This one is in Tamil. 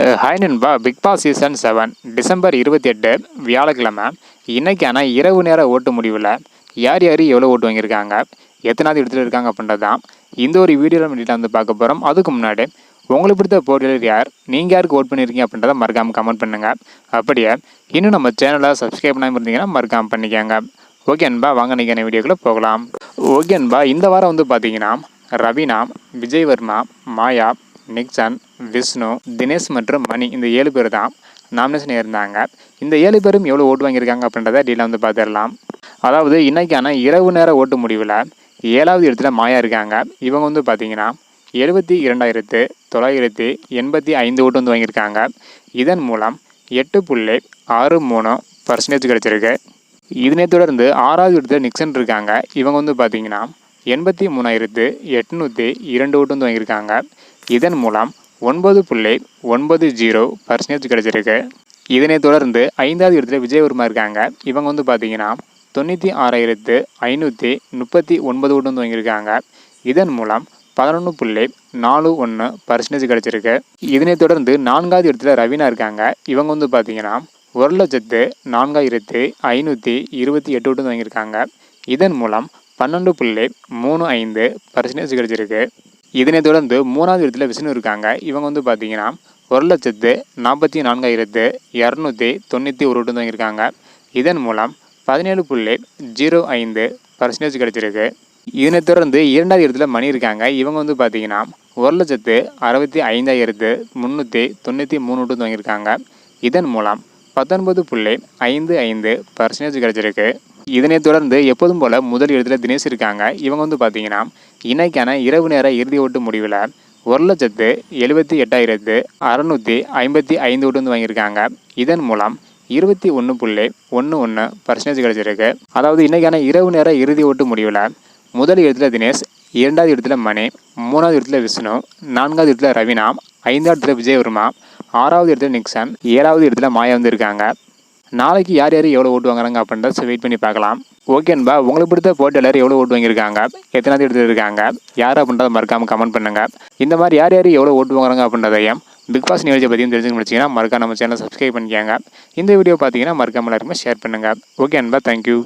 ஹாய் நண்பா. பிக் பாஸ் சீசன் 7 டிசம்பர் 28 வியாழக்கிழமை இன்னைக்கான இரவு நேர ஓட்டு முடிவில் யார் யார் எவ்வளோ ஓட்டு வாங்கியிருக்காங்க, எத்தனாவது இடத்துல இருக்காங்க அப்படின்றது தான் இந்த ஒரு வீடியோவில் வந்து பார்க்க போகிறோம். அதுக்கு முன்னாடி உங்களுக்கு பிடித்த போட்டியாளர் யார், நீங்கள் யாருக்கு ஓட் பண்ணியிருக்கீங்க அப்படின்றத மறக்காமல் கமெண்ட் பண்ணுங்கள். அப்படியே இன்னும் நம்ம சேனலை சப்ஸ்கிரைப் பண்ணாமல் இருந்தீங்கன்னா மறக்காமல் பண்ணிக்கோங்க. ஓகே அன்பா, வாங்க நீங்கள் வீடியோக்குள்ளே போகலாம். ஓகே அன்பா, இந்த வாரம் வந்து பார்த்தீங்கன்னா ரவீனா, விஜய்வர்மா, மாயா, நிக்சன், விஷ்ணு, தினேஷ் மற்றும் மணி இந்த 7 பேர் தான் நாமினேஷன் இருந்தாங்க. இந்த 7 பேரும் எவ்வளோ ஓட்டு வாங்கியிருக்காங்க அப்படின்றத டீலாக வந்து பார்த்துடலாம். அதாவது இன்னைக்கான இரவு நேர ஓட்டு முடிவில் 7வது இடத்துல மாயா இருக்காங்க. இவங்க வந்து பார்த்தீங்கன்னா 72,985 ஓட்டு வந்து வாங்கியிருக்காங்க. இதன் மூலம் 8.63% கிடைச்சிருக்கு. இதனை தொடர்ந்து 6வது இடத்துல நிக்சன் இருக்காங்க. இவங்க வந்து பார்த்தீங்கன்னா 83,802 ஓட்டு வந்து வாங்கியிருக்காங்க. இதன் மூலம் 9.90% கிடைச்சிருக்கு. இதனை தொடர்ந்து 5வது இடத்துல விஜய்வர்மா இருக்காங்க. இவங்க வந்து பார்த்தீங்கன்னா 96,539 ஓட்டு வந்து வாங்கியிருக்காங்க. இதன் மூலம் 11.41% கிடைச்சிருக்கு. இதனை தொடர்ந்து 4வது இடத்துல ரவீனா இருக்காங்க. இவங்க வந்து பார்த்தீங்கன்னா 1,04,528 ஓட்டு வந்து வாங்கியிருக்காங்க. இதன் மூலம் 12.35% கிடைச்சிருக்கு. இதனை தொடர்ந்து 3வது இடத்துல விஷ்ணு இருக்காங்க. இவங்க வந்து பார்த்தீங்கன்னா 1,44,291 ஓட்டு வாங்கியிருக்காங்க. இதன் மூலம் 17.05% கிடைச்சிருக்கு. இதனை தொடர்ந்து 2வது இடத்துல மணி இருக்காங்க. இவங்க வந்து பார்த்தீங்கன்னா 1,65,393 ஓட்டு வாங்கியிருக்காங்க. இதன் மூலம் 19.55% கிடைச்சிருக்கு. இதனை தொடர்ந்து எப்போதும் போல் முதல் இடத்துல தினேஷ் இருக்காங்க. இவங்க வந்து பார்த்தீங்கன்னா இன்னைக்கான இரவு நேர இறுதி ஓட்டு முடிவில் 1,78,655 ஓட்டு வந்து வாங்கியிருக்காங்க. இதன் மூலம் 21.11% கிடைச்சிருக்கு. அதாவது இன்னைக்கான இரவு நேர இறுதி ஓட்டு முடிவில் முதல் இடத்துல தினேஷ், 2வது இடத்துல மணி, 3வது இடத்துல விஷ்ணு, 4வது இடத்துல ரவீனா, 5வது இடத்துல விஜய்வர்மா, 6வது இடத்துல நிக்சன், 7வது இடத்துல மாயா வந்து இருக்காங்க. நாளைக்கு யார் யார் எவ்வளோ ஓட்டு வாங்குறாங்க அப்படின்றத வெயிட் பண்ணி பார்க்கலாம். ஓகேன்பா, உங்களுக்கு பிடித்த போட்டியாளர் எவ்வளோ ஓட்டு வாங்கியிருக்காங்க, எத்தனாவது இடத்துல இருக்காங்க, யார் அப்படின்றத மறக்காமல் கமெண்ட் பண்ணுங்கள். இந்த மாதிரி யார் யார் எவ்வளோ ஓட்டு வாங்குறாங்க அப்படின்றதையும் பிக் பாஸ் நிகழ்ச்சியை பற்றியும் தெரிஞ்சுக்க முடிச்சிங்கன்னா மறக்காம நம்ம சேனலை சப்ஸ்கிரைப் பண்ணிக்கோங்க. இந்த வீடியோ பார்த்தீங்கன்னா மறக்காமல் எல்லாருமே ஷேர் பண்ணுங்கள். ஓகே அன்பா, தேங்க்யூ.